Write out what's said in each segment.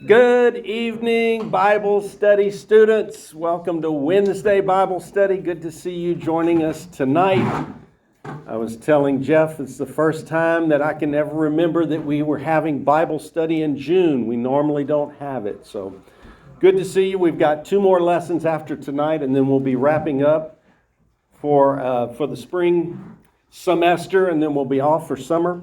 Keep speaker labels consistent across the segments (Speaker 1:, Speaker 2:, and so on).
Speaker 1: Good evening, Bible study students. Welcome to Wednesday Bible study. Good to see you joining us tonight. I was telling Jeff it's the first time that I can ever remember that we were having Bible study in June. We normally don't have it. So good to see you. We've got 2 more lessons after tonight, and then we'll be wrapping up for the spring semester, and then we'll be off for summer.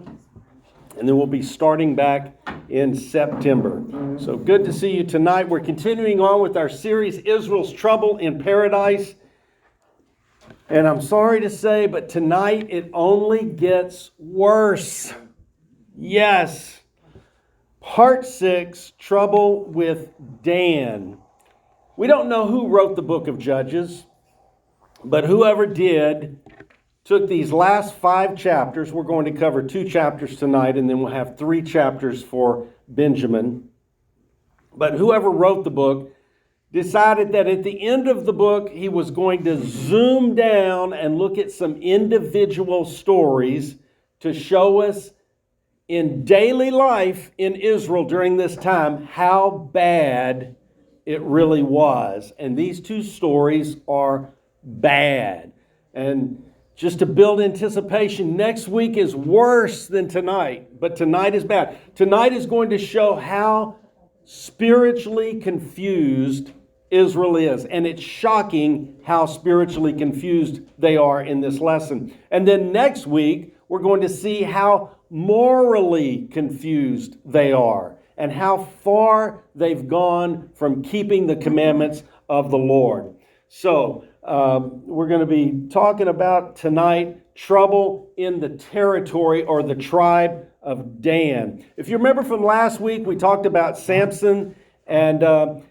Speaker 1: And then we'll be starting back in September. So good to see you tonight. We're continuing on with our series, Israel's Trouble in Paradise. And I'm sorry to say, but tonight it only gets worse. Yes. Part 6, Trouble with Dan. We don't know who wrote the book of Judges, but whoever did took these last 5 chapters. We're going to cover 2 chapters tonight, and then we'll have 3 chapters for Benjamin. But whoever wrote the book decided that at the end of the book, he was going to zoom down and look at some individual stories to show us in daily life in Israel during this time how bad it really was. And these 2 stories are bad. And just to build anticipation, next week is worse than tonight, but tonight is bad. Tonight is going to show how spiritually confused Israel is, and it's shocking how spiritually confused they are in this lesson. And then next week, we're going to see how morally confused they are and how far they've gone from keeping the commandments of the Lord. So, we're going to be talking about tonight trouble in the territory or the tribe of Dan. If you remember from last week, we talked about Samson. And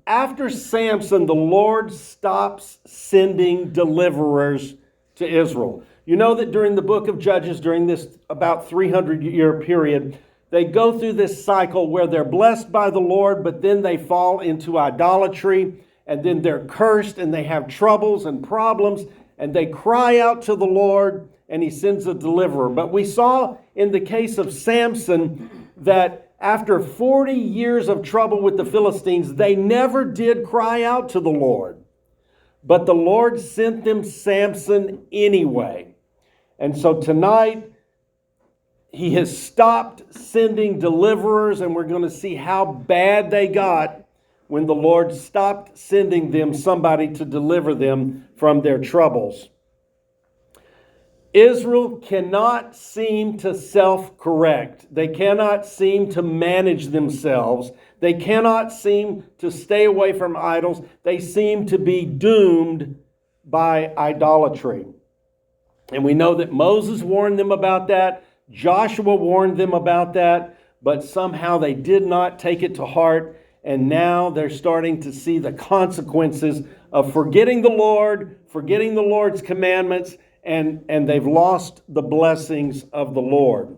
Speaker 1: after Samson, the Lord stops sending deliverers to Israel. You know that during the book of Judges, during this about 300-year period, they go through this cycle where they're blessed by the Lord, but then they fall into idolatry. And then they're cursed and they have troubles and problems and they cry out to the Lord and he sends a deliverer. But we saw in the case of Samson that after 40 years of trouble with the Philistines, they never did cry out to the Lord. But the Lord sent them Samson anyway. And so tonight, he has stopped sending deliverers, and we're going to see how bad they got when the Lord stopped sending them somebody to deliver them from their troubles. Israel cannot seem to self-correct. They cannot seem to manage themselves. They cannot seem to stay away from idols. They seem to be doomed by idolatry. And we know that Moses warned them about that. Joshua warned them about that. But somehow they did not take it to heart. And now they're starting to see the consequences of forgetting the Lord, forgetting the Lord's commandments, and they've lost the blessings of the Lord.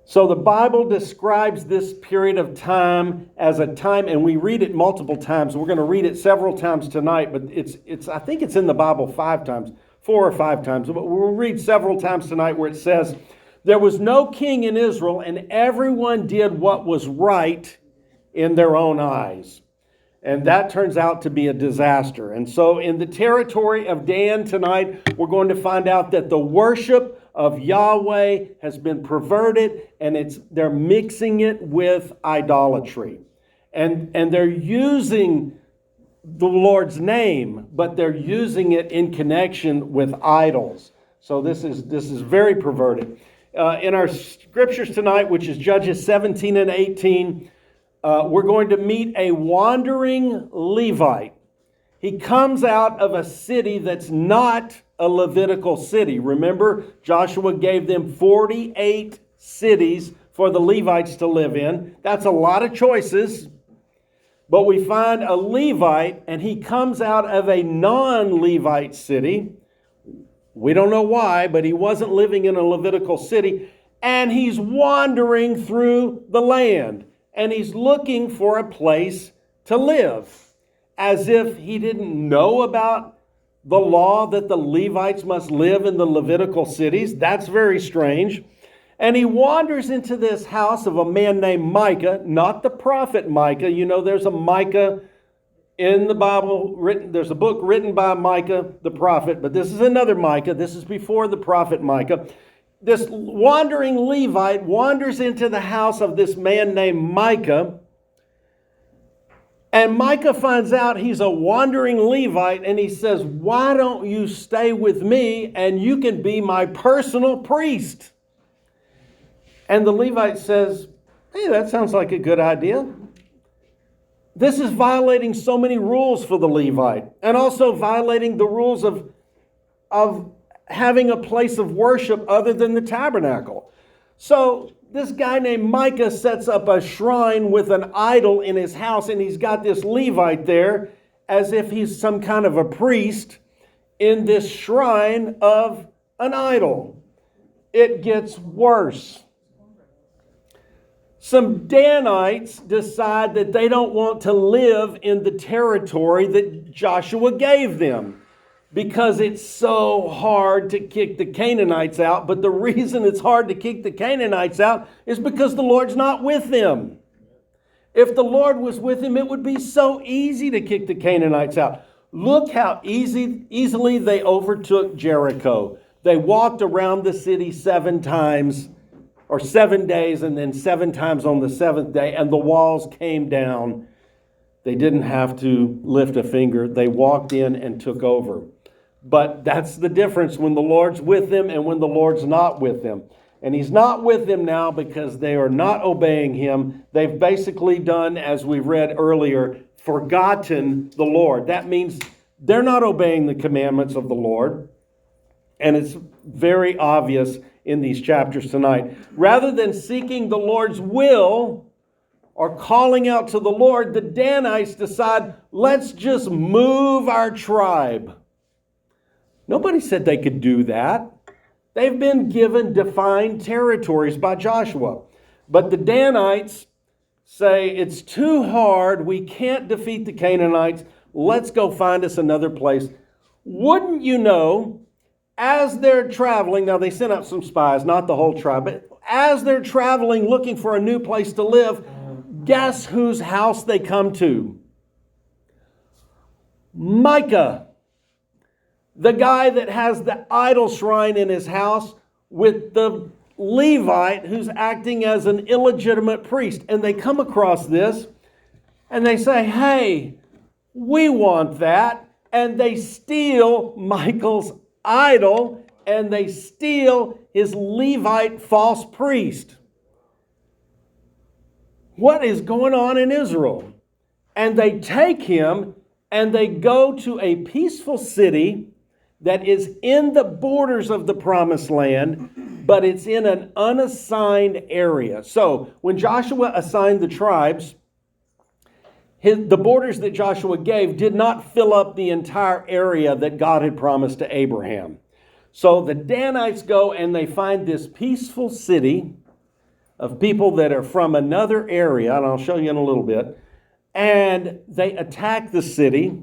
Speaker 1: So the Bible describes this period of time as a time, and we read it multiple times. We're going to read it several times tonight, but it's I think it's in the Bible 5 times, 4 or 5 times. But we'll read several times tonight where it says, "There was no king in Israel, and everyone did what was right in their own eyes." And that turns out to be a disaster. And so in the territory of Dan tonight, we're going to find out that the worship of Yahweh has been perverted, and they're mixing it with idolatry. And they're using the Lord's name, but they're using it in connection with idols. So this is very perverted. In our scriptures tonight, which is Judges 17 and 18, we're going to meet a wandering Levite. He comes out of a city that's not a Levitical city. Remember, Joshua gave them 48 cities for the Levites to live in. That's a lot of choices. But we find a Levite, and he comes out of a non-Levite city. We don't know why, but he wasn't living in a Levitical city. And he's wandering through the land. And he's looking for a place to live. As if he didn't know about the law that the Levites must live in the Levitical cities. That's very strange. And he wanders into this house of a man named Micah, not the prophet Micah. You know, there's a Micah in the Bible written. There's a book written by Micah, the prophet, but this is another Micah. This is before the prophet Micah. This wandering Levite wanders into the house of this man named Micah. And Micah finds out he's a wandering Levite, and he says, "Why don't you stay with me and you can be my personal priest?" And the Levite says, "Hey, that sounds like a good idea." This is violating so many rules for the Levite, and also violating the rules of having a place of worship other than the tabernacle. So this guy named Micah sets up a shrine with an idol in his house, and he's got this Levite there as if he's some kind of a priest in this shrine of an idol. It gets worse. Some Danites decide that they don't want to live in the territory that Joshua gave them because it's so hard to kick the Canaanites out. But the reason it's hard to kick the Canaanites out is because the Lord's not with them. If the Lord was with him, it would be so easy to kick the Canaanites out. Look how easily they overtook Jericho. They walked around the city 7 times, or 7 days, and then 7 times on the 7th day, and the walls came down. They didn't have to lift a finger. They walked in and took over. But that's the difference when the Lord's with them and when the Lord's not with them. And he's not with them now because they are not obeying him. They've basically done, as we read earlier, forgotten the Lord. That means they're not obeying the commandments of the Lord. And it's very obvious in these chapters tonight. Rather than seeking the Lord's will or calling out to the Lord, the Danites decide, let's just move our tribe. Nobody said they could do that. They've been given defined territories by Joshua. But the Danites say, it's too hard. We can't defeat the Canaanites. Let's go find us another place. Wouldn't you know, as they're traveling, now they sent out some spies, not the whole tribe, but as they're traveling looking for a new place to live, guess whose house they come to? Micah. The guy that has the idol shrine in his house with the Levite who's acting as an illegitimate priest. And they come across this and they say, hey, we want that. And they steal Michael's idol and they steal his Levite false priest. What is going on in Israel? And they take him and they go to a peaceful city that is in the borders of the promised land, but it's in an unassigned area. So when Joshua assigned the tribes, the borders that Joshua gave did not fill up the entire area that God had promised to Abraham. So the Danites go and they find this peaceful city of people that are from another area, and I'll show you in a little bit, and they attack the city.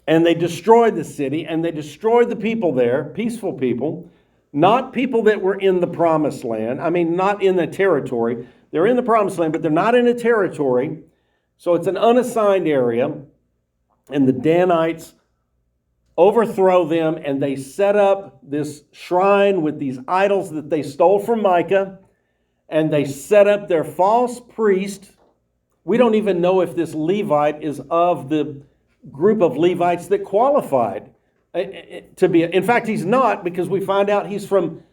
Speaker 1: And they destroyed the city, and they destroyed the people there, peaceful people, not people that were in the promised land. I mean, not in the territory. They're in the promised land, but they're not in a territory. So it's an unassigned area. And the Danites overthrow them, and they set up this shrine with these idols that they stole from Micah. And they set up their false priest. We don't even know if this Levite is of the group of Levites that qualified to be. In fact, he's not, because we find out he's from,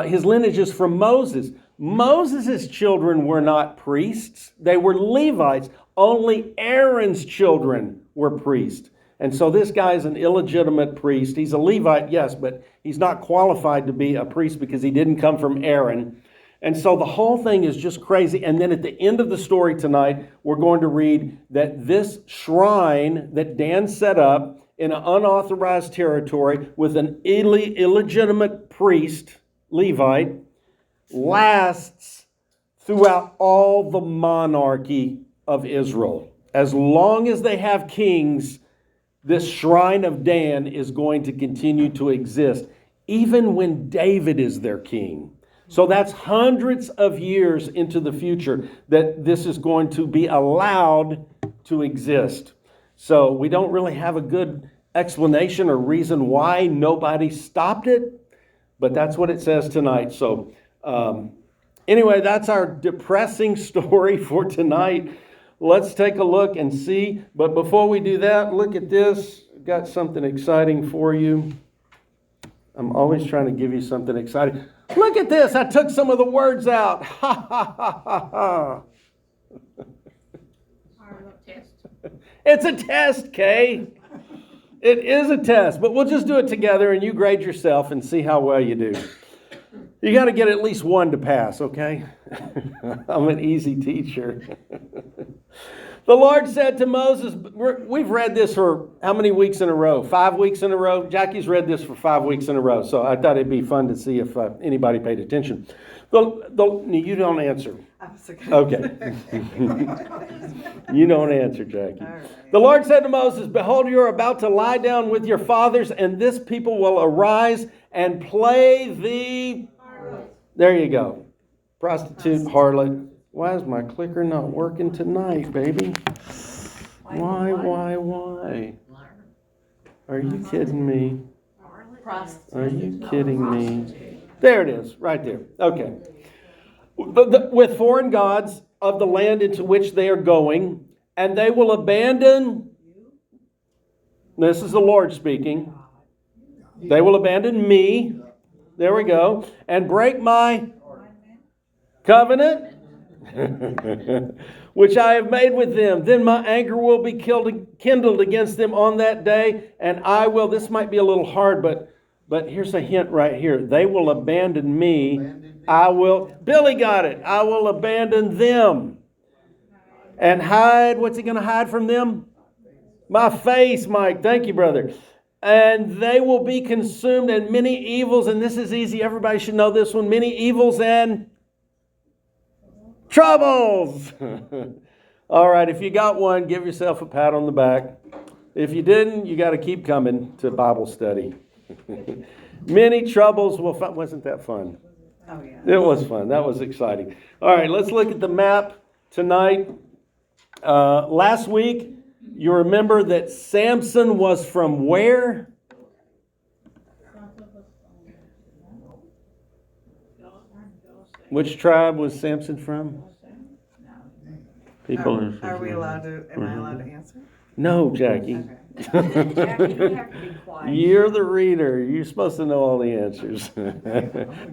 Speaker 1: his lineage is from Moses. Moses' children were not priests. They were Levites. Only Aaron's children were priests. And so this guy is an illegitimate priest. He's a Levite, yes, but he's not qualified to be a priest because he didn't come from Aaron. And so the whole thing is just crazy. And then at the end of the story tonight, we're going to read that this shrine that Dan set up in an unauthorized territory with an illegitimate priest, Levite, lasts throughout all the monarchy of Israel. As long as they have kings, this shrine of Dan is going to continue to exist, even when David is their king. So that's hundreds of years into the future that this is going to be allowed to exist. So we don't really have a good explanation or reason why nobody stopped it, but that's what it says tonight. So anyway, that's our depressing story for tonight. Let's take a look and see. But before we do that, look at this. I've got something exciting for you. I'm always trying to give you something exciting. Look at this. I took some of the words out. Ha, ha, ha, ha, ha. It's a test, Kay. It is a test, but we'll just do it together and you grade yourself and see how well you do. You got to get at least one to pass, okay? I'm an easy teacher. The Lord said to Moses, we've read this for how many weeks in a row? 5 weeks in a row? Jackie's read this for 5 weeks in a row, so I thought it'd be fun to see if anybody paid attention. You don't answer. Okay. You don't answer, Jackie. Right. The Lord said to Moses, behold, you are about to lie down with your fathers, and this people will arise and play the... There you go. Prostitute, harlot. Why is my clicker not working tonight, baby? Why? Are you kidding me? Are you kidding me? There it is, right there. Okay. With foreign gods of the land into which they are going, and they will abandon, this is the Lord speaking, they will abandon me, there we go, and break my covenant, which I have made with them. Then my anger will be kindled against them on that day, and I will, this might be a little hard, but here's a hint right here. They will abandon me. I will, Billy got it. I will abandon them. And hide, what's he going to hide from them? My face, Mike. Thank you, brother. And they will be consumed in many evils, and this is easy. Everybody should know this one. Many evils and troubles. All right, if you got one, give yourself a pat on the back. If you didn't, you got to keep coming to Bible study. Many troubles will find. Wasn't that fun? Oh, yeah. It was fun. That was exciting. All right, let's look at the map tonight. Last week, you remember that Samson was from where? Which tribe was Samson from? People
Speaker 2: are we allowed to? Am I allowed to answer?
Speaker 1: No, Jackie.
Speaker 2: Okay.
Speaker 3: Jackie, you have to be quiet.
Speaker 1: You're the reader. You're supposed to know all the answers.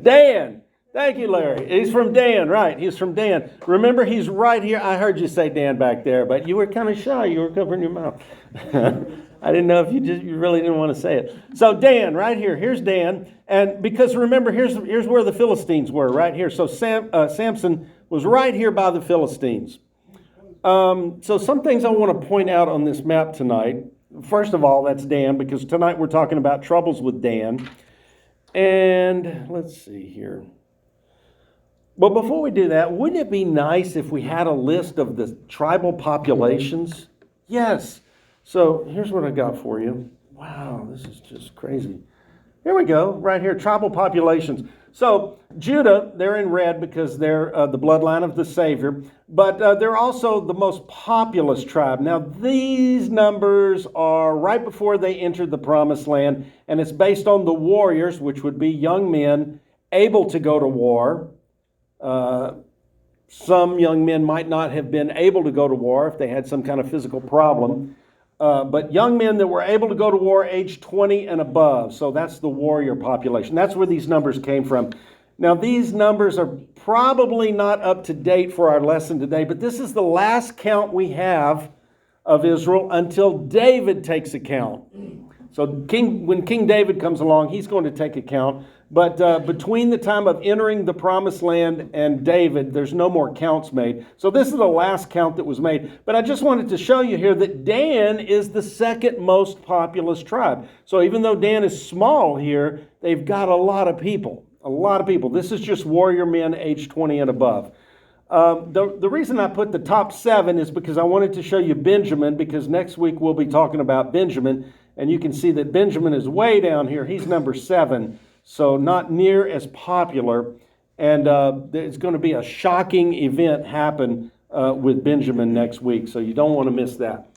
Speaker 1: Dan. Thank you, Larry. He's from Dan, right? He's from Dan. Remember, he's right here. I heard you say Dan back there, but you were kind of shy. You were covering your mouth. I didn't know if you really didn't want to say it. So Dan, right here. Here's Dan. And because remember, here's where the Philistines were, right here. So Samson was right here by the Philistines. So some things I want to point out on this map tonight. First of all, that's Dan, because tonight we're talking about troubles with Dan. And let's see here. But before we do that, wouldn't it be nice if we had a list of the tribal populations? Yes. So here's what I got for you. Wow, this is just crazy. Here we go, right here, tribal populations. So Judah, they're in red because they're the bloodline of the Savior, but they're also the most populous tribe. Now, these numbers are right before they entered the Promised Land, and it's based on the warriors, which would be young men able to go to war. Some young men might not have been able to go to war if they had some kind of physical problem. But young men that were able to go to war age 20 and above. So that's the warrior population. That's where these numbers came from. Now, these numbers are probably not up to date for our lesson today, but this is the last count we have of Israel until David takes account. So when King David comes along, he's going to take account. But between the time of entering the Promised Land and David, there's no more counts made. So this is the last count that was made. But I just wanted to show you here that Dan is the second most populous tribe. So even though Dan is small here, they've got a lot of people. A lot of people. This is just warrior men age 20 and above. The reason I put the top 7 is because I wanted to show you Benjamin, because next week we'll be talking about Benjamin. And you can see that Benjamin is way down here. He's number 7. So not near as popular. And there's going to be a shocking event happen with Benjamin next week, so you don't want to miss that.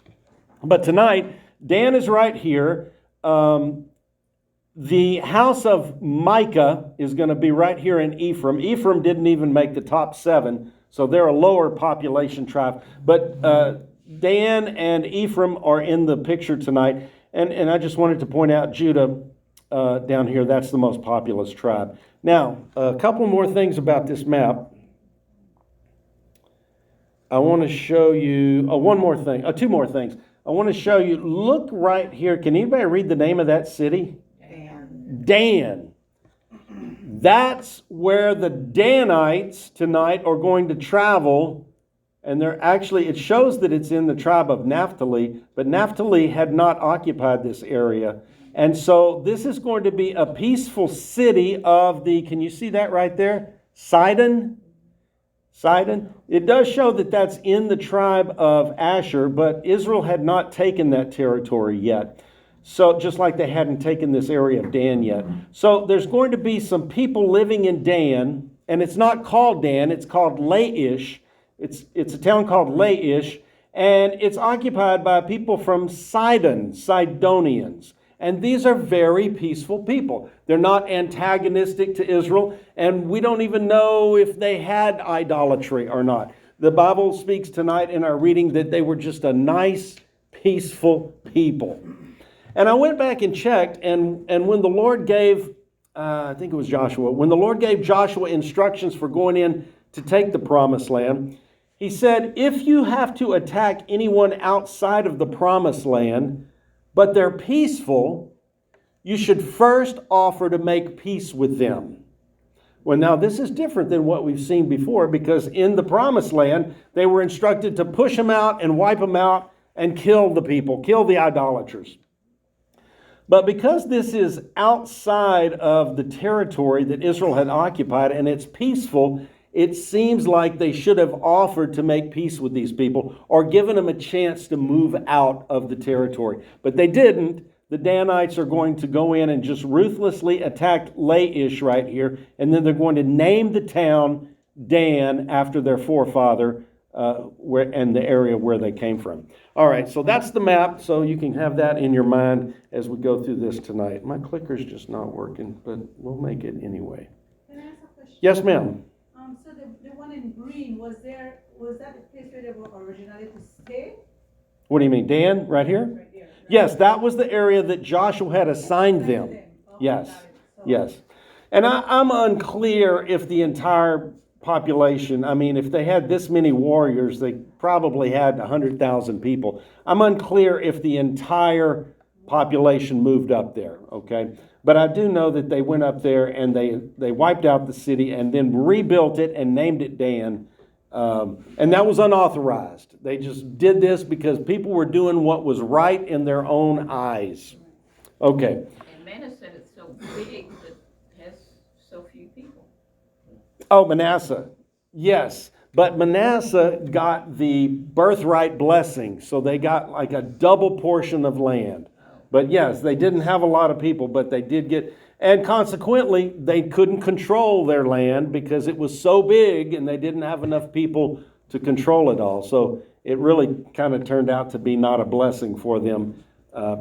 Speaker 1: But tonight, Dan is right here. The house of Micah is going to be right here in Ephraim. Ephraim didn't even make the top 7, so they're a lower population tribe. But Dan and Ephraim are in the picture tonight. And I just wanted to point out Judah down here, that's the most populous tribe. Now, a couple more things about this map. I want to show you, two more things. I want to show you, look right here. Can anybody read the name of that city? Dan. That's where the Danites tonight are going to travel. And they're actually, it shows that it's in the tribe of Naphtali, but Naphtali had not occupied this area. And so this is going to be a peaceful city of the, can you see that right there? Sidon? It does show that that's in the tribe of Asher, but Israel had not taken that territory yet. So just like they hadn't taken this area of Dan yet. So there's going to be some people living in Dan, and it's not called Dan, it's called Laish. It's a town called Laish, and it's occupied by people from Sidon, Sidonians. And these are very peaceful people. They're not antagonistic to Israel, and we don't even know if they had idolatry or not. The Bible speaks tonight in our reading that they were just a nice, peaceful people. And I went back and checked, and when the Lord gave, I think it was Joshua, when the Lord gave Joshua instructions for going in to take the promised land, he said, if you have to attack anyone outside of the promised land, but they're peaceful, you should first offer to make peace with them. Well, now this is different than what we've seen before, because in the promised land, they were instructed to push them out and wipe them out and kill the people, kill the idolaters. But because this is outside of the territory that Israel had occupied and it's peaceful, it seems like they should have offered to make peace with these people or given them a chance to move out of the territory. But they didn't. The Danites are going to go in and just ruthlessly attack Laish right here, and then they're going to name the town Dan after their forefather and the area where they came from. All right, so that's the map, so you can have that in your mind as we go through this tonight. My clicker's just not working, but we'll make it anyway.
Speaker 4: Can I ask a question?
Speaker 1: Yes, ma'am.
Speaker 4: So the one in green, was that the place where they were originally to stay?
Speaker 1: What do you mean, Dan, right here?
Speaker 4: Right there.
Speaker 1: Yes, that was the area that Joshua had assigned them.
Speaker 4: Okay,
Speaker 1: Yes,
Speaker 4: got it. So-
Speaker 1: yes. And I'm unclear if the entire population, I mean, if they had this many warriors, they probably had 100,000 people. I'm unclear if the entire population moved up there, okay? But I do know that they went up there and they wiped out the city and then rebuilt it and named it Dan. And that was unauthorized. They just did this because people were doing what was right in their own eyes. Okay.
Speaker 3: And Manasseh is so big that has so few people.
Speaker 1: Oh, Manasseh. Yes. But Manasseh got the birthright blessing. So they got like a double portion of land. But yes, they didn't have a lot of people, but they did get, and consequently, they couldn't control their land because it was so big and they didn't have enough people to control it all. So it really kind of turned out to be not a blessing for them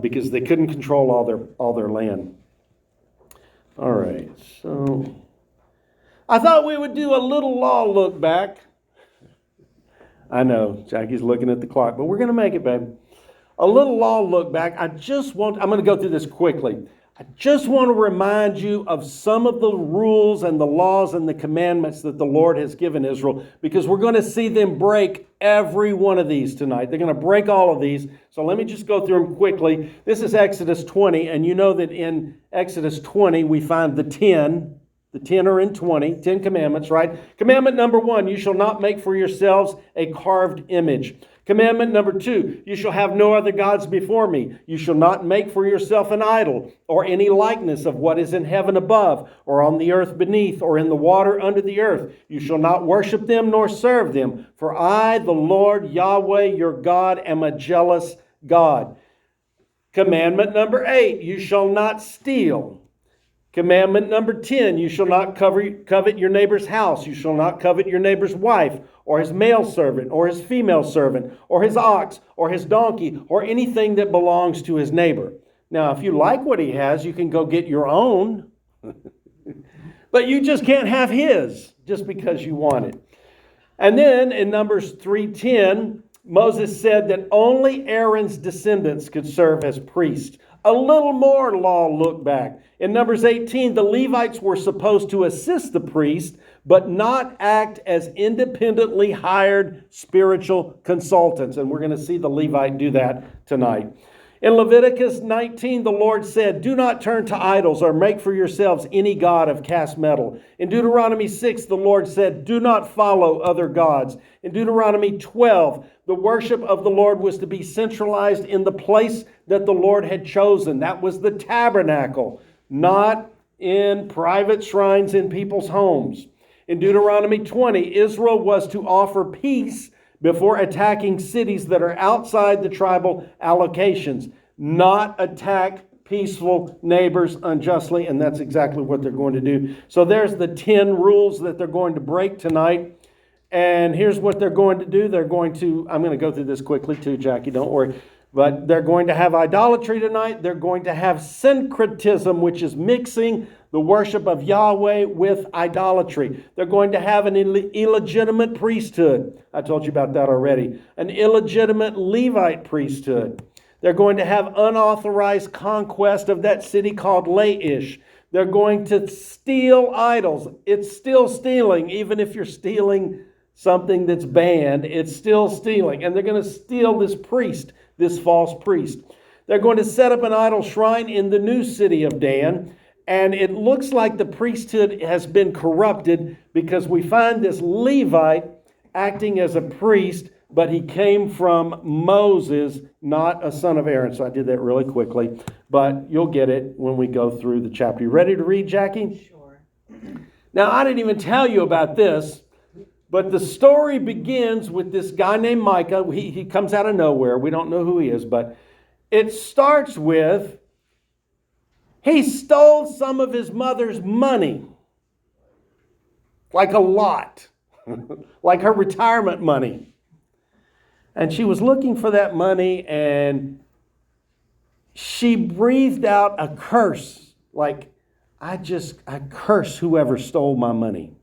Speaker 1: because they couldn't control all their land. All right, so I thought we would do a little law look back. I know, Jackie's looking at the clock, but we're going to make it, babe. A little law look back. I'm going to go through this quickly. I just want to remind you of some of the rules and the laws and the commandments that the Lord has given Israel, because we're going to see them break every one of these tonight. They're going to break all of these. So let me just go through them quickly. This is Exodus 20, and you know that in Exodus 20 we find the 10. The 10 are in 20, 10 commandments, right? Commandment number 1, you shall not make for yourselves a carved image. Commandment number 2, you shall have no other gods before me. You shall not make for yourself an idol or any likeness of what is in heaven above or on the earth beneath or in the water under the earth. You shall not worship them nor serve them. For I, the Lord Yahweh, your God, am a jealous God. Commandment number 8, you shall not steal. Commandment number 10, you shall not covet your neighbor's house. You shall not covet your neighbor's wife, or his male servant, or his female servant, or his ox, or his donkey, or anything that belongs to his neighbor. Now, if you like what he has, you can go get your own. But you just can't have his just because you want it. And then in Numbers 3:10, Moses said that only Aaron's descendants could serve as priests. A little more law look back. In Numbers 18, the Levites were supposed to assist the priest, but not act as independently hired spiritual consultants. And we're going to see the Levite do that tonight. In Leviticus 19, the Lord said, do not turn to idols or make for yourselves any god of cast metal. In Deuteronomy 6, the Lord said, do not follow other gods. In Deuteronomy 12, the worship of the Lord was to be centralized in the place that the Lord had chosen. That was the tabernacle, not in private shrines in people's homes. In Deuteronomy 20, Israel was to offer peace before attacking cities that are outside the tribal allocations, not attack peaceful neighbors unjustly, and that's exactly what they're going to do. So there's the 10 rules that they're going to break tonight, and here's what they're going to do. I'm going to go through this quickly too, Jackie, don't worry. But they're going to have idolatry tonight. They're going to have syncretism, which is mixing the worship of Yahweh with idolatry. They're going to have an illegitimate priesthood. I told you about that already. An illegitimate Levite priesthood. They're going to have unauthorized conquest of that city called Laish. They're going to steal idols. It's still stealing, even if you're stealing something that's banned. It's still stealing. And they're going to steal this priest, this false priest. They're going to set up an idol shrine in the new city of Dan. And it looks like the priesthood has been corrupted because we find this Levite acting as a priest, but he came from Moses, not a son of Aaron. So I did that really quickly, but you'll get it when we go through the chapter. You ready to read, Jackie?
Speaker 2: Sure.
Speaker 1: Now, I didn't even tell you about this, but the story begins with this guy named Micah. He comes out of nowhere. We don't know who he is, but it starts with, he stole some of his mother's money, like a lot, like her retirement money. And she was looking for that money, and she breathed out a curse, like, I curse whoever stole my money.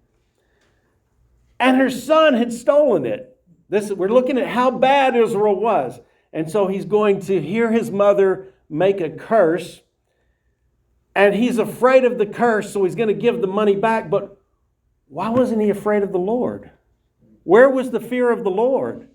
Speaker 1: And her son had stolen it. We're looking at how bad Israel was. And so he's going to hear his mother make a curse, and he's afraid of the curse, so he's going to give the money back. But why wasn't he afraid of the Lord? Where was the fear of the Lord?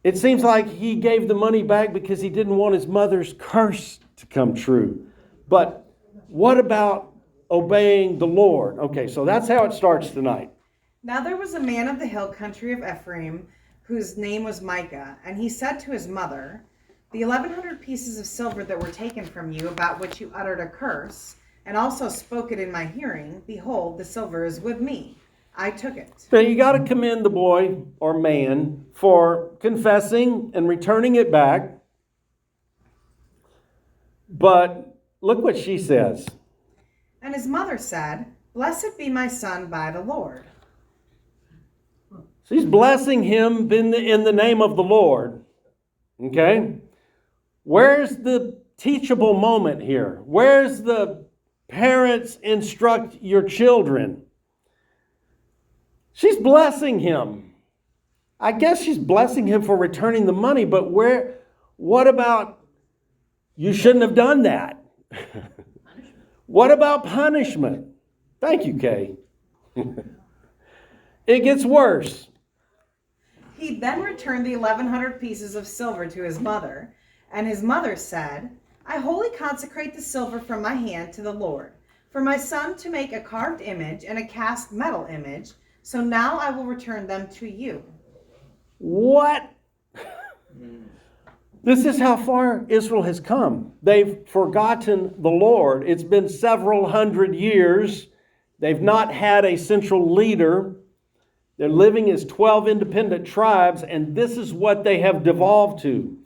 Speaker 1: It seems like he gave the money back because he didn't want his mother's curse to come true. But what about obeying the Lord? Okay, so that's how it starts tonight.
Speaker 2: Now there was a man of the hill country of Ephraim, whose name was Micah, and he said to his mother, the 1,100 pieces of silver that were taken from you, about which you uttered a curse, and also spoke it in my hearing, behold, the silver is with me. I took it.
Speaker 1: So you got to commend the boy or man for confessing and returning it back. But look what she says.
Speaker 2: And his mother said, blessed be my son by the Lord.
Speaker 1: She's blessing him in the name of the Lord. Okay? Where's the teachable moment here? Where's the parents instruct your children? She's blessing him. I guess she's blessing him for returning the money, but what about you shouldn't have done that? What about punishment? Thank you, Kay. It gets worse.
Speaker 2: He then returned the 1,100 pieces of silver to his mother, and his mother said, I wholly consecrate the silver from my hand to the Lord, for my son to make a carved image and a cast metal image, so now I will return them to you.
Speaker 1: What? This is how far Israel has come. They've forgotten the Lord. It's been several hundred years. They've not had a central leader. They're living as 12 independent tribes, and this is what they have devolved to.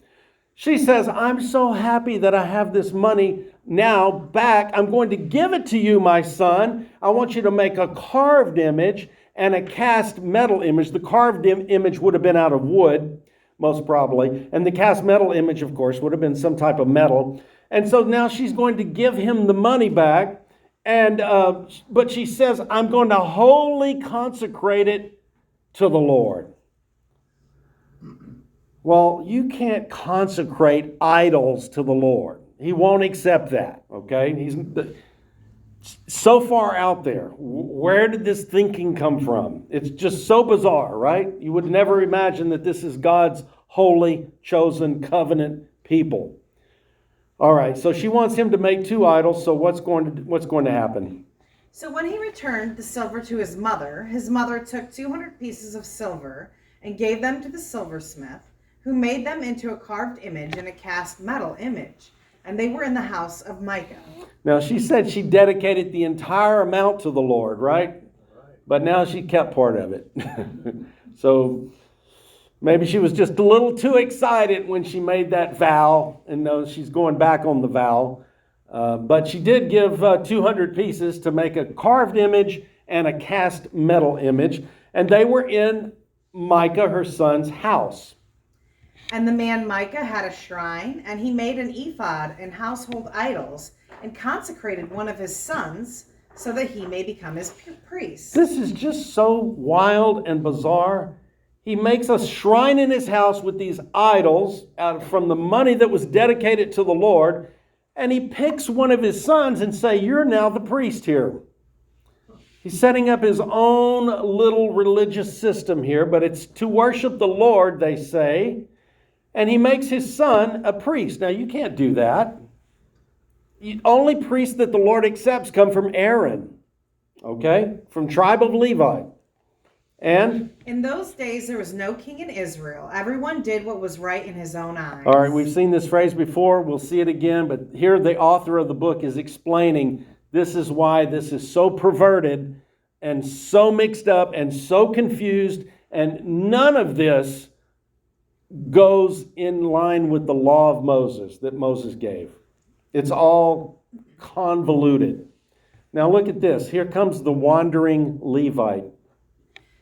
Speaker 1: She says, I'm so happy that I have this money. now back. I'm going to give it to you, my son. I want you to make a carved image and a cast metal image. The carved image would have been out of wood, most probably. And the cast metal image, of course, would have been some type of metal. And so now she's going to give him the money back. And but she says, I'm going to wholly consecrate it to the Lord. Well, you can't consecrate idols to the Lord. He won't accept that, okay? He's so far out there. Where did this thinking come from? It's just so bizarre, right? You would never imagine that this is God's holy, chosen, covenant people. All right, so she wants him to make 2 idols, so what's going to happen?
Speaker 2: So when he returned the silver to his mother took 200 pieces of silver and gave them to the silversmith, who made them into a carved image and a cast metal image. And they were in the house of Micah.
Speaker 1: Now, she said she dedicated the entire amount to the Lord, right? But now she kept part of it. So maybe she was just a little too excited when she made that vow, and knows she's going back on the vow. But she did give 200 pieces to make a carved image and a cast metal image. And they were in Micah, her son's house.
Speaker 2: And the man Micah had a shrine, and he made an ephod and household idols, and consecrated one of his sons, so that he may become his priest.
Speaker 1: This is just so wild and bizarre. He makes a shrine in his house with these idols from the money that was dedicated to the Lord, and he picks one of his sons and say, you're now the priest here. He's setting up his own little religious system here, but it's to worship the Lord, they say. And he makes his son a priest. Now, you can't do that. The only priests that the Lord accepts come from Aaron, okay? From tribe of Levi. And?
Speaker 2: In those days, there was no king in Israel. Everyone did what was right in his own eyes.
Speaker 1: All right, we've seen this phrase before. We'll see it again. But here the author of the book is explaining this is why this is so perverted and so mixed up and so confused. And none of this goes in line with the law of Moses that Moses gave. It's all convoluted. Now look at this. Here comes the wandering Levite.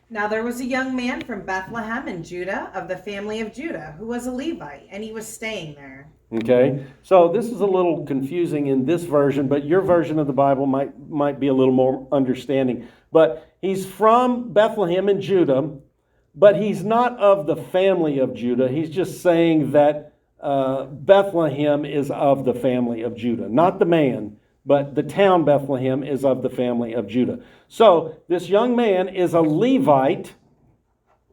Speaker 2: Now there was a young man from Bethlehem in Judah, of the family of Judah, who was a Levite, and he was staying there.
Speaker 1: Okay, so this is a little confusing in this version, but your version of the Bible might be a little more understanding. But he's from Bethlehem in Judah, but he's not of the family of Judah. He's just saying that Bethlehem is of the family of Judah. Not the man, but the town Bethlehem is of the family of Judah. So this young man is a Levite,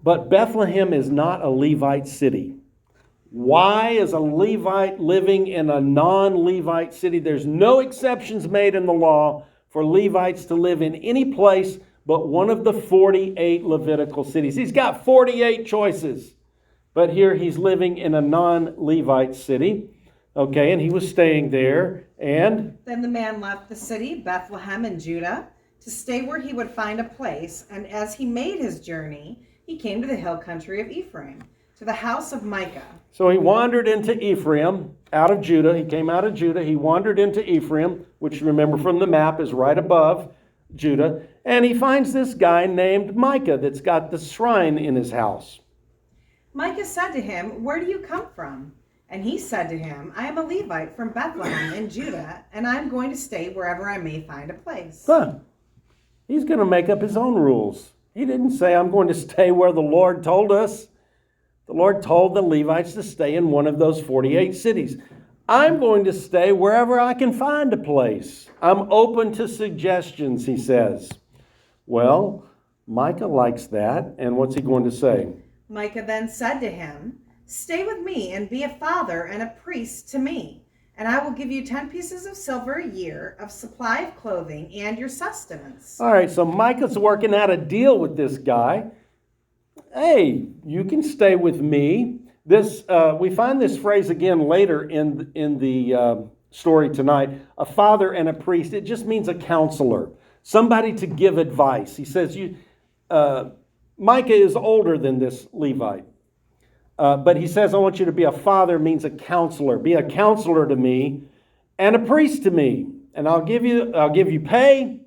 Speaker 1: but Bethlehem is not a Levite city. Why is a Levite living in a non-Levite city? There's no exceptions made in the law for Levites to live in any place but one of the 48 Levitical cities. He's got 48 choices, but here he's living in a non-Levite city. Okay, and he was staying there, and?
Speaker 2: Then the man left the city, Bethlehem in Judah, to stay where he would find a place, and as he made his journey, he came to the hill country of Ephraim, to the house of Micah.
Speaker 1: So he wandered into Ephraim, out of Judah. He came out of Judah. He wandered into Ephraim, which, remember from the map, is right above Judah. And he finds this guy named Micah that's got the shrine in his house.
Speaker 2: Micah said to him, "Where do you come from?" And he said to him, "I am a Levite from Bethlehem in Judah, and I am going to stay wherever I may find a place."
Speaker 1: Huh. He's going to make up his own rules. He didn't say, I'm going to stay where the Lord told us. The Lord told the Levites to stay in one of those 48 cities. I'm going to stay wherever I can find a place. I'm open to suggestions, he says. Well, Micah likes that. And what's he going to say?
Speaker 2: Micah then said to him, "Stay with me and be a father and a priest to me, and I will give you 10 pieces of silver a year of supply of clothing and your sustenance."
Speaker 1: All right, so Micah's working out a deal with this guy. Hey, you can stay with me. This we find this phrase again later in the story tonight. A father and a priest. It just means a counselor, somebody to give advice. He says, Micah is older than this Levite. But he says, I want you to be a father, means a counselor. Be a counselor to me. and a priest to me, and I'll give you pay,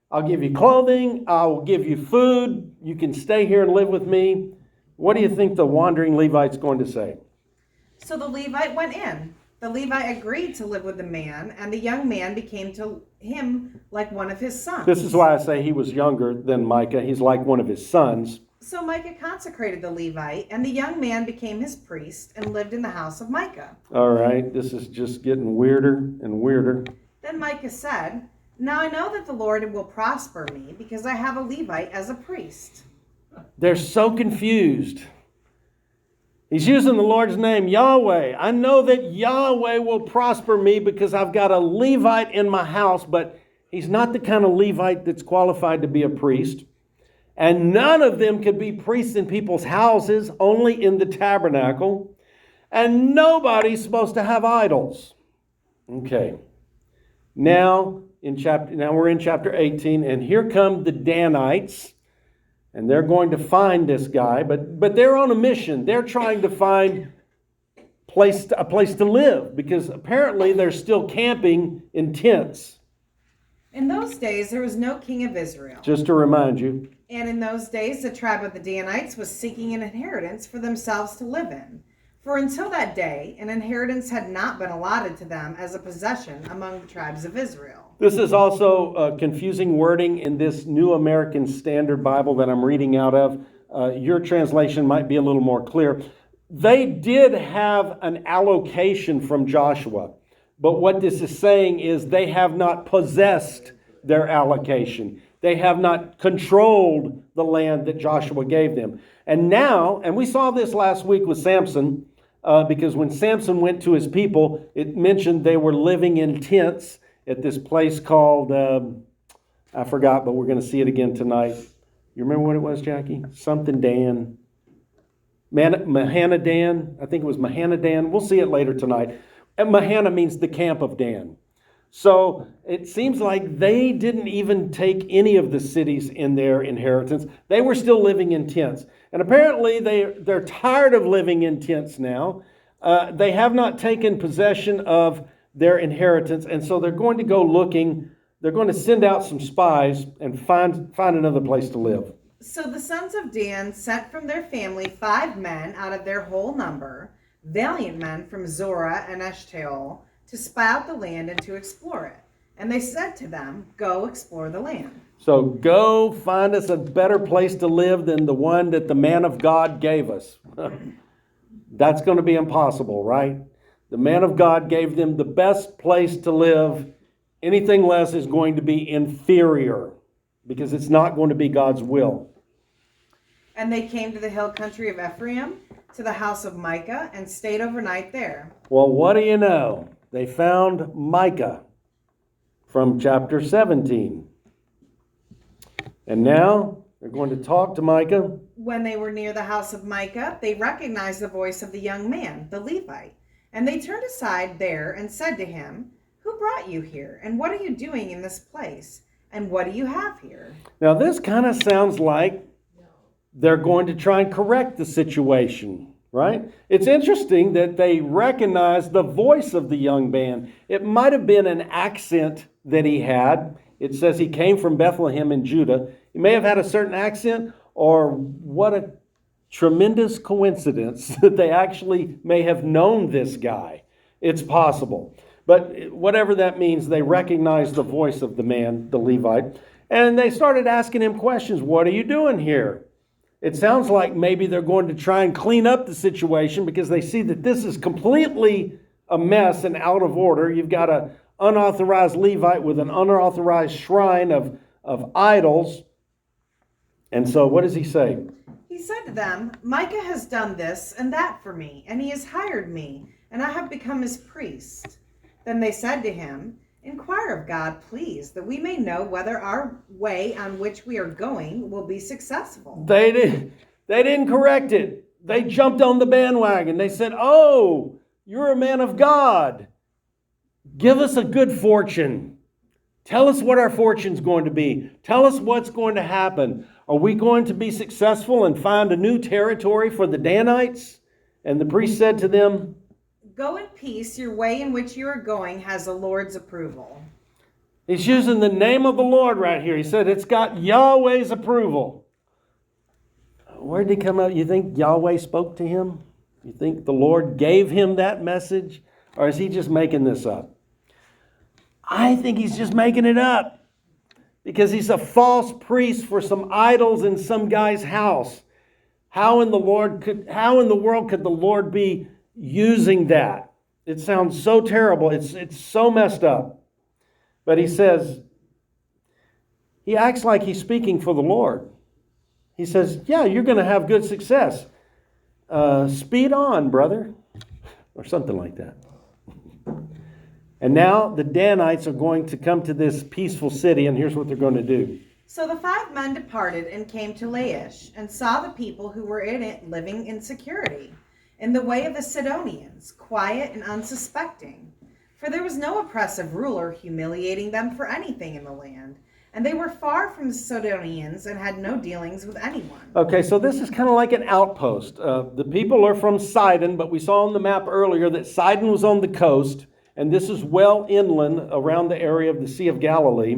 Speaker 1: I'll give you clothing, I'll give you food, you can stay here and live with me. What do you think the wandering Levite's going to say?
Speaker 2: So the Levite went in. The Levite agreed to live with the man, and the young man became to him like one of his sons.
Speaker 1: This is why I say he was younger than Micah. He's like one of his sons.
Speaker 2: So Micah consecrated the Levite, and the young man became his priest and lived in the house of Micah.
Speaker 1: All right, this is just getting weirder and weirder.
Speaker 2: Then Micah said, "Now I know that the Lord will prosper me because I have a Levite as a priest."
Speaker 1: They're so confused. He's using the Lord's name, Yahweh. I know that Yahweh will prosper me because I've got a Levite in my house, but he's not the kind of Levite that's qualified to be a priest. And none of them could be priests in people's houses, only in the tabernacle. And nobody's supposed to have idols. Okay. Now we're in chapter 18, and here come the Danites. And they're going to find this guy, but they're on a mission. They're trying to find a place to live because apparently they're still camping in tents.
Speaker 2: In those days, there was no king of Israel.
Speaker 1: Just to remind you.
Speaker 2: And in those days, the tribe of the Danites was seeking an inheritance for themselves to live in. For until that day, an inheritance had not been allotted to them as a possession among the tribes of Israel.
Speaker 1: This is also confusing wording in this New American Standard Bible that I'm reading out of. Your translation might be a little more clear. They did have an allocation from Joshua, but what this is saying is they have not possessed their allocation. They have not controlled the land that Joshua gave them. And now, and we saw this last week with Samson, because when Samson went to his people, it mentioned they were living in tents at this place called, I forgot, but we're going to see it again tonight. You remember what it was, Jackie? Something Dan. Mahanadan. I think it was Mahanadan. We'll see it later tonight. And Mahana means the camp of Dan. So it seems like they didn't even take any of the cities in their inheritance. They were still living in tents. And apparently they're tired of living in tents now. They have not taken possession of their inheritance, and so they're going to go looking. They're going to send out some spies and find another place to live.
Speaker 2: So the sons of Dan sent from their family 5 men out of their whole number, valiant men from Zorah and Eshtaol, to spy out the land and to explore it. And they said to them, "Go explore the land."
Speaker 1: So go find us a better place to live than the one that the man of God gave us. That's going to be impossible, right? The man of God gave them the best place to live. Anything less is going to be inferior because it's not going to be God's will.
Speaker 2: And they came to the hill country of Ephraim, to the house of Micah, and stayed overnight there.
Speaker 1: Well, what do you know? They found Micah from chapter 17. And now they're going to talk to Micah.
Speaker 2: When they were near the house of Micah, they recognized the voice of the young man, the Levite. And they turned aside there and said to him, "Who brought you here? And what are you doing in this place? And what do you have here?"
Speaker 1: Now, this kind of sounds like they're going to try and correct the situation, right? It's interesting that they recognize the voice of the young man. It might have been an accent that he had. It says he came from Bethlehem in Judah. He may have had a certain accent, or what a tremendous coincidence that they actually may have known this guy. It's possible. But whatever that means, they recognized the voice of the man, the Levite, and they started asking him questions. What are you doing here? It sounds like maybe they're going to try and clean up the situation because they see that this is completely a mess and out of order. You've got an unauthorized Levite with an unauthorized shrine of idols. And so what does he say?
Speaker 2: He said to them, "Micah has done this and that for me, and he has hired me, and I have become his priest." Then they said to him, "Inquire of God, please, that we may know whether our way on which we are going will be successful."
Speaker 1: They didn't correct it. They jumped on the bandwagon. They said, "Oh, you're a man of God. Give us a good fortune. Tell us what our fortune's going to be. Tell us what's going to happen. Are we going to be successful and find a new territory for the Danites?" And the priest said to them,
Speaker 2: Go in peace. Your way in which you are going has the Lord's approval.
Speaker 1: He's using the name of the Lord right here. He said it's got Yahweh's approval. Where did he come out? You think Yahweh spoke to him? You think the Lord gave him that message? Or is he just making this up? I think he's just making it up. Because he's a false priest for some idols in some guy's house. How in the world could the Lord be using that? It sounds so terrible. It's so messed up. But he says, he acts like he's speaking for the Lord. He says, yeah, you're going to have good success. Speed on, brother. Or something like that. And now the Danites are going to come to this peaceful city, and here's what they're going to do.
Speaker 2: So the 5 men departed and came to Laish, and saw the people who were in it living in security, in the way of the Sidonians, quiet and unsuspecting. For there was no oppressive ruler humiliating them for anything in the land, and they were far from the Sidonians and had no dealings with anyone.
Speaker 1: Okay, so this is kind of like an outpost. The people are from Sidon, but we saw on the map earlier that Sidon was on the coast, and this is well inland around the area of the Sea of Galilee.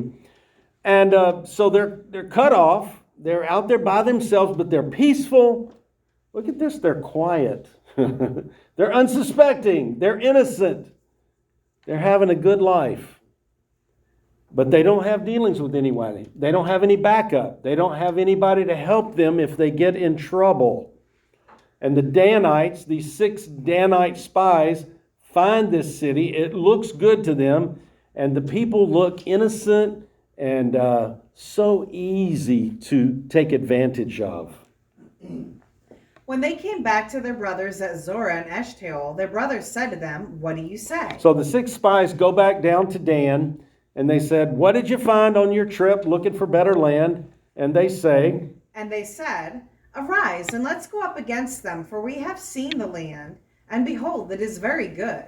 Speaker 1: And so they're cut off. They're out there by themselves, but they're peaceful. Look at this. They're quiet. They're unsuspecting. They're innocent. They're having a good life. But they don't have dealings with anybody. They don't have any backup. They don't have anybody to help them if they get in trouble. And the Danites, these 6 Danite spies, find this city. It looks good to them. And the people look innocent and so easy to take advantage of.
Speaker 2: When they came back to their brothers at Zorah and Eshtaol, their brothers said to them, "What do you say?"
Speaker 1: So the 6 spies go back down to Dan, and they said, "What did you find on your trip looking for better land?" And they say,
Speaker 2: And they said, "Arise, and let's go up against them, for we have seen the land, and behold, it is very good.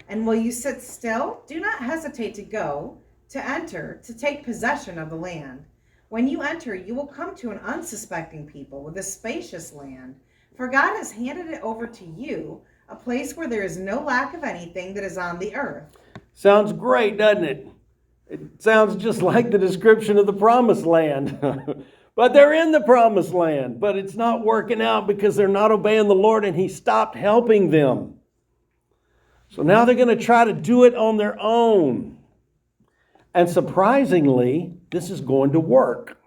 Speaker 2: And will you sit still? Do not hesitate to go, to enter, to take possession of the land. When you enter, you will come to an unsuspecting people with a spacious land. For God has handed it over to you, a place where there is no lack of anything that is on the earth."
Speaker 1: sounds great, doesn't it? It sounds just like the description of the promised land. But they're in the promised land, but it's not working out because they're not obeying the Lord, and he stopped helping them. So now they're going to try to do it on their own. And surprisingly, this is going to work.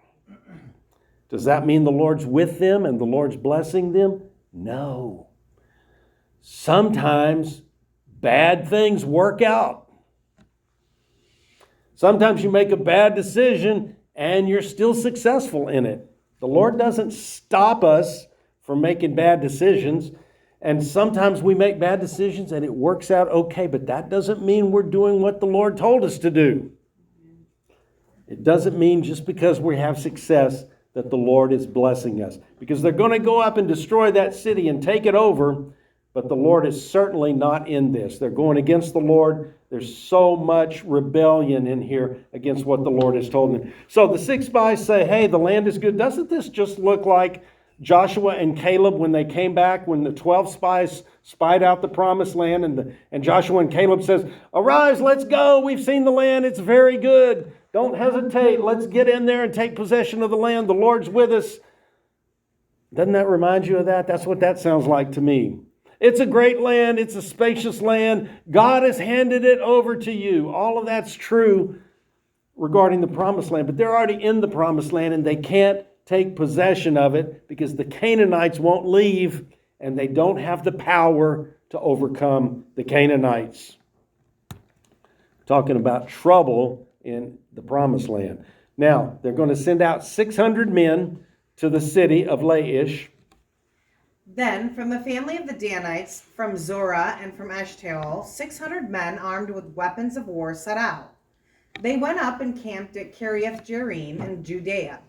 Speaker 1: Does that mean the Lord's with them and the Lord's blessing them? No. Sometimes bad things work out. Sometimes you make a bad decision and you're still successful in it. The Lord doesn't stop us from making bad decisions. And sometimes we make bad decisions and it works out okay, but that doesn't mean we're doing what the Lord told us to do. It doesn't mean just because we have success that the Lord is blessing us. Because they're going to go up and destroy that city and take it over, but the Lord is certainly not in this. They're going against the Lord. There's so much rebellion in here against what the Lord has told them. So the 6 spies say, hey, the land is good. Doesn't this just look like Joshua and Caleb when they came back, when the 12 spies spied out the promised land, and Joshua and Caleb says, arise, let's go. We've seen the land. It's very good. Don't hesitate. Let's get in there and take possession of the land. The Lord's with us. Doesn't that remind you of that? That's what that sounds like to me. It's a great land. It's a spacious land. God has handed it over to you. All of that's true regarding the promised land, but they're already in the promised land and they can't take possession of it because the Canaanites won't leave and they don't have the power to overcome the Canaanites. Talking about trouble in the promised land. Now, they're going to send out 600 men to the city of Laish.
Speaker 2: Then from the family of the Danites, from Zorah and from Eshtaol, 600 men armed with weapons of war set out. They went up and camped at Kiriath Jearim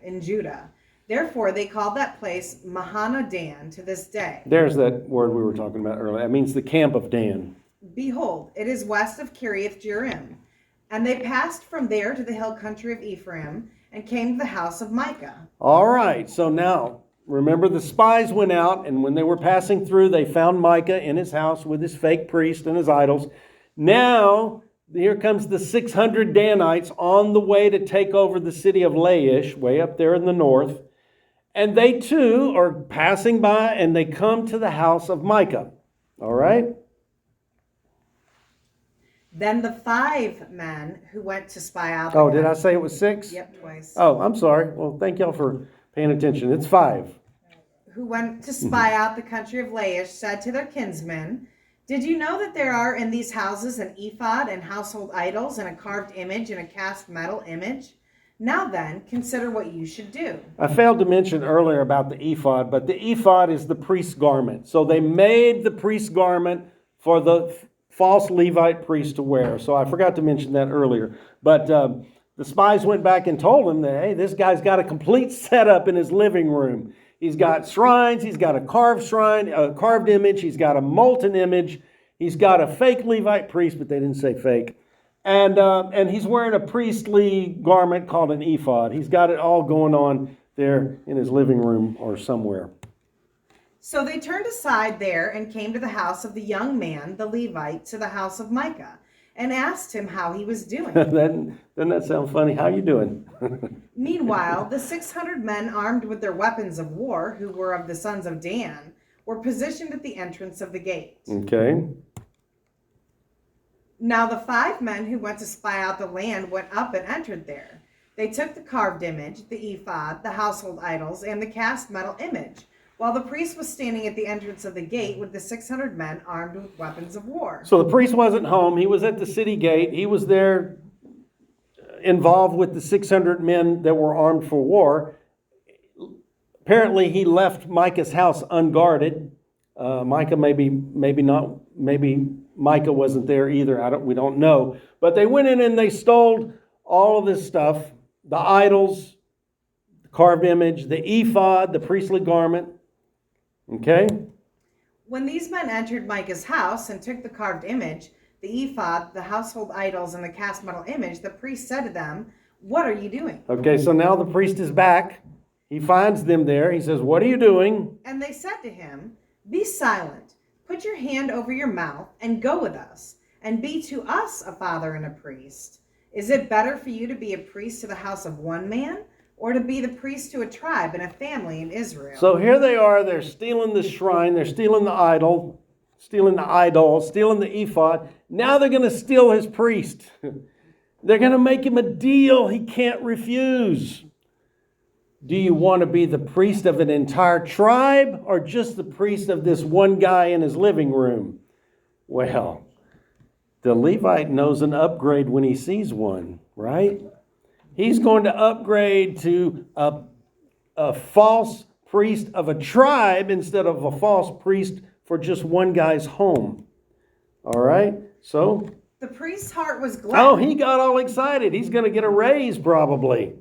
Speaker 2: in Judah. Therefore they called that place Mahana Dan to this day.
Speaker 1: There's that word we were talking about earlier. That means the camp of Dan.
Speaker 2: Behold, it is west of Kiriath Jearim. And they passed from there to the hill country of Ephraim and came to the house of Micah.
Speaker 1: All right, so now remember the spies went out, and when they were passing through, they found Micah in his house with his fake priest and his idols. Now, here comes the 600 Danites on the way to take over the city of Laish, way up there in the north. And they too are passing by, and they come to the house of Micah. All right?
Speaker 2: Then the 5 men who went to spy out.
Speaker 1: Oh, did I say it was 6?
Speaker 2: Yep, twice.
Speaker 1: Oh, I'm sorry. Well, thank y'all for paying attention. It's 5.
Speaker 2: Who went to spy out the country of Laish said to their kinsmen, "Did you know that there are in these houses an ephod and household idols and a carved image and a cast metal image? Now then, consider what you should do."
Speaker 1: I failed to mention earlier about the ephod, but the ephod is the priest's garment. So they made the priest's garment for the false Levite priest to wear. So I forgot to mention that earlier. But the spies went back and told him that, hey, this guy's got a complete setup in his living room. He's got shrines, he's got a carved shrine, a carved image, he's got a molten image, he's got a fake Levite priest, but they didn't say fake. And he's wearing a priestly garment called an ephod. He's got it all going on there in his living room or somewhere.
Speaker 2: So they turned aside there and came to the house of the young man, the Levite, to the house of Micah, and asked him how he was doing.
Speaker 1: Doesn't that sound funny? How you doing?
Speaker 2: Meanwhile, the 600 men armed with their weapons of war, who were of the sons of Dan, were positioned at the entrance of the gate.
Speaker 1: Okay.
Speaker 2: Now the 5 men who went to spy out the land went up and entered there. They took the carved image, the ephod, the household idols, and the cast metal image, while the priest was standing at the entrance of the gate with the 600 men armed with weapons of war.
Speaker 1: So the priest wasn't home. He was at the city gate. He was there involved with the 600 men that were armed for war. Apparently, he left Micah's house unguarded. Micah maybe not. Maybe Micah wasn't there either. We don't know. But they went in and they stole all of this stuff, the idols, the carved image, the ephod, the priestly garment. Okay?
Speaker 2: When these men entered Micah's house and took the carved image, the ephod, the household idols, and the cast metal image, the priest said to them, "What are you doing?"
Speaker 1: Okay, so now the priest is back. He finds them there. He says, "What are you doing?"
Speaker 2: And they said to him, "Be silent. Put your hand over your mouth and go with us, and be to us a father and a priest. Is it better for you to be a priest to the house of one man, or to be the priest to a tribe and a family in Israel?"
Speaker 1: So here they are. They're stealing the shrine. They're stealing the idol, stealing the ephod. Now they're going to steal his priest. They're going to make him a deal he can't refuse. Do you want to be the priest of an entire tribe or just the priest of this one guy in his living room? Well, the Levite knows an upgrade when he sees one, right? He's going to upgrade to a false priest of a tribe instead of a false priest for just one guy's home. All right? So,
Speaker 2: The priest's heart was glad.
Speaker 1: oh, he got all excited. He's going to get a raise probably.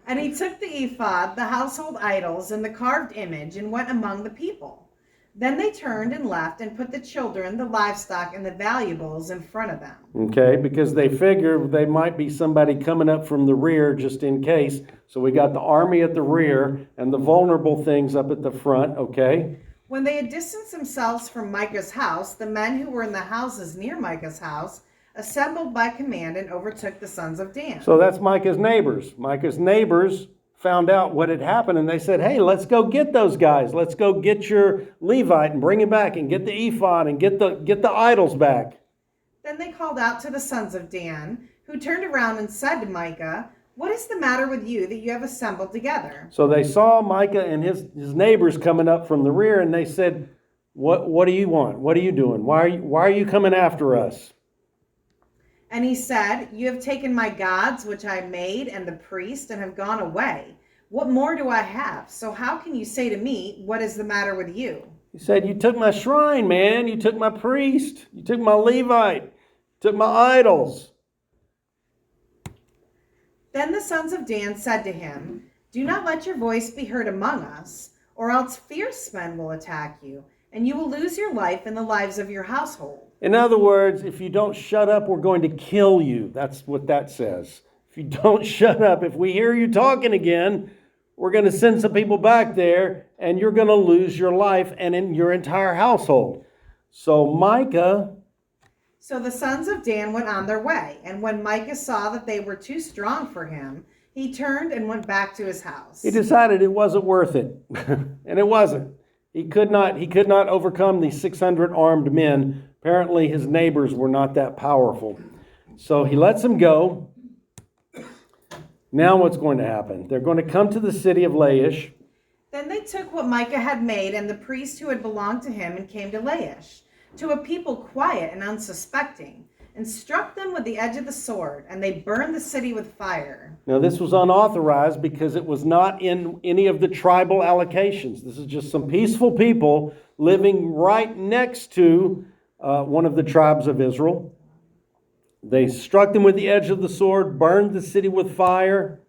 Speaker 2: And he took the ephod, the household idols, and the carved image, and went among the people. Then they turned and left and put the children, the livestock, and the valuables in front of them.
Speaker 1: Okay, because they figure they might be somebody coming up from the rear just in case. So we got the army at the rear and the vulnerable things up at the front, okay?
Speaker 2: When they had distanced themselves from Micah's house, the men who were in the houses near Micah's house assembled by command and overtook the sons of Dan.
Speaker 1: So that's Micah's neighbors. Micah's neighbors found out what had happened and they said, hey, let's go get those guys. Let's go get your Levite and bring him back and get the ephod and get the idols back.
Speaker 2: Then they called out to the sons of Dan, who turned around and said to Micah, "What is the matter with you that you have assembled together?"
Speaker 1: So they saw Micah and his neighbors coming up from the rear and they said, what do you want? What are you doing? Why are you coming after us?
Speaker 2: And he said, "You have taken my gods, which I made, and the priest, and have gone away. What more do I have? So how can you say to me, what is the matter with you?"
Speaker 1: He said, you took my shrine, man. You took my priest. You took my Levite. You took my idols.
Speaker 2: Then the sons of Dan said to him, "Do not let your voice be heard among us, or else fierce men will attack you, and you will lose your life and the lives of your household."
Speaker 1: In other words, if you don't shut up, we're going to kill you. That's what that says. If you don't shut up, if we hear you talking again, we're going to send some people back there, and you're going to lose your life and in your entire household. So Micah,
Speaker 2: So the sons of Dan went on their way, and when Micah saw that they were too strong for him, he turned and went back to his house.
Speaker 1: he decided it wasn't worth it. And it wasn't. He could not overcome these 600 armed men. Apparently his neighbors were not that powerful. So he lets them go. Now what's going to happen? They're going to come to the city of Laish.
Speaker 2: Then they took what Micah had made and the priest who had belonged to him and came to Laish, to a people quiet and unsuspecting, and struck them with the edge of the sword, and they burned the city with fire.
Speaker 1: Now this was unauthorized because it was not in any of the tribal allocations. This is just some peaceful people living right next to one of the tribes of Israel. They struck them with the edge of the sword, burned the city with fire.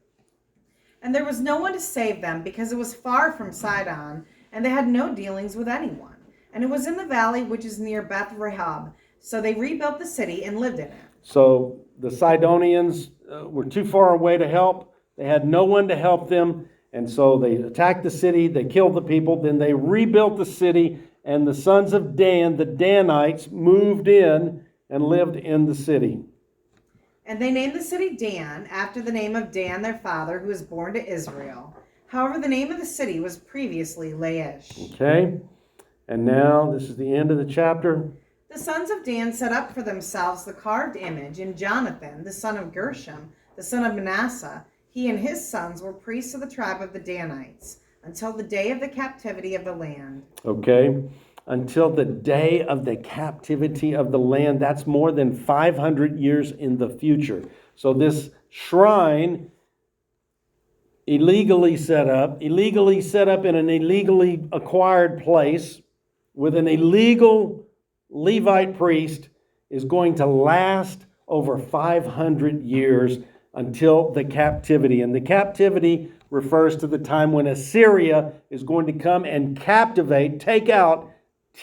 Speaker 2: And there was no one to save them, because it was far from Sidon, and they had no dealings with anyone. And it was in the valley which is near Beth Rehob. So they rebuilt the city and lived in it.
Speaker 1: So the Sidonians were too far away to help. They had no one to help them. And so they attacked the city. They killed the people. Then they rebuilt the city. And the sons of Dan, the Danites, moved in and lived in the city.
Speaker 2: And they named the city Dan, after the name of Dan their father, who was born to Israel. However, the name of the city was previously Laish.
Speaker 1: Okay? And now this is the end of the chapter.
Speaker 2: The sons of Dan set up for themselves the carved image, and Jonathan, the son of Gershom, the son of Manasseh, he and his sons were priests of the tribe of the Danites, until the day of the captivity of the land.
Speaker 1: Okay? Until the day of the captivity of the land. That's more than 500 years in the future. So this shrine, illegally set up in an illegally acquired place with an illegal Levite priest, is going to last over 500 years until the captivity. And the captivity refers to the time when Assyria is going to come and take out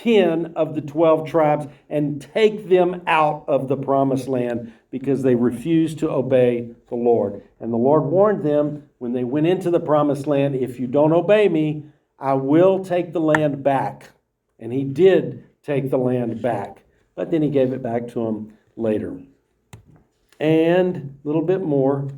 Speaker 1: 10 of the 12 tribes and take them out of the promised land because they refused to obey the Lord. And the Lord warned them when they went into the promised land, if you don't obey me, I will take the land back. And he did take the land back. But then he gave it back to them later. And a little bit more.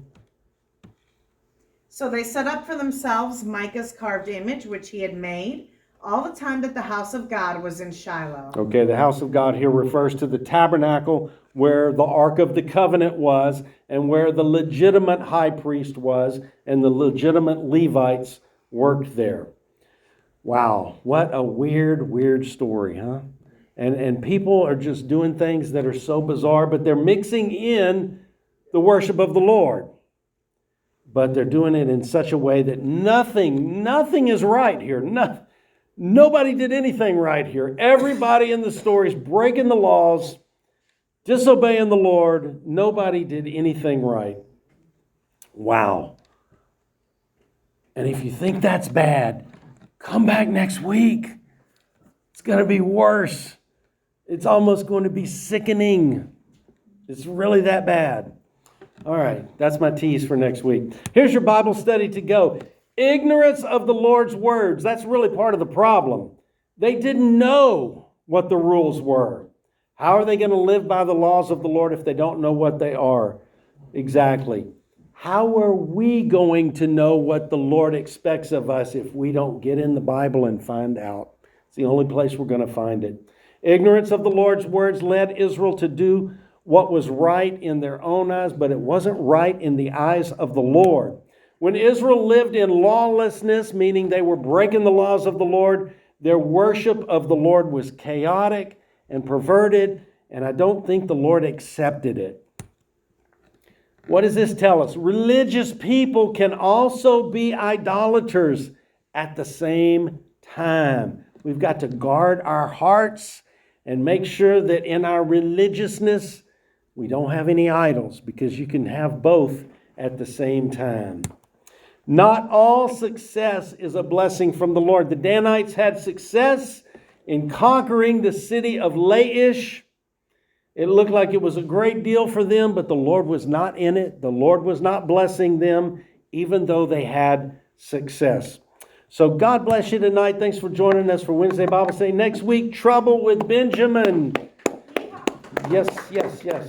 Speaker 2: So they set up for themselves Micah's carved image, which he had made, all the time that the house of God was in Shiloh.
Speaker 1: Okay, the house of God here refers to the tabernacle where the Ark of the Covenant was and where the legitimate high priest was and the legitimate Levites worked there. Wow, what a weird story, huh? And people are just doing things that are so bizarre, but they're mixing in the worship of the Lord. But they're doing it in such a way that nothing is right here. Nobody did anything right here. Everybody in the story is breaking the laws, disobeying the Lord. Nobody did anything right. Wow. And if you think that's bad, come back next week. It's going to be worse. It's almost going to be sickening. It's really that bad. All right, that's my tease for next week. Here's your Bible study to go. Ignorance of the Lord's words. That's really part of the problem. They didn't know what the rules were. How are they going to live by the laws of the Lord if they don't know what they are? Exactly. How are we going to know what the Lord expects of us if we don't get in the Bible and find out? It's the only place we're going to find it. Ignorance of the Lord's words led Israel to do what was right in their own eyes, but it wasn't right in the eyes of the Lord. When Israel lived in lawlessness, meaning they were breaking the laws of the Lord, their worship of the Lord was chaotic and perverted, and I don't think the Lord accepted it. What does this tell us? Religious people can also be idolaters at the same time. We've got to guard our hearts and make sure that in our religiousness, we don't have any idols, because you can have both at the same time. Not all success is a blessing from the Lord. The Danites had success in conquering the city of Laish. It looked like it was a great deal for them, but the Lord was not in it. The Lord was not blessing them, even though they had success. So God bless you tonight. Thanks for joining us for Wednesday Bible Study. Next week, Trouble with Benjamin. Yes, yes, yes.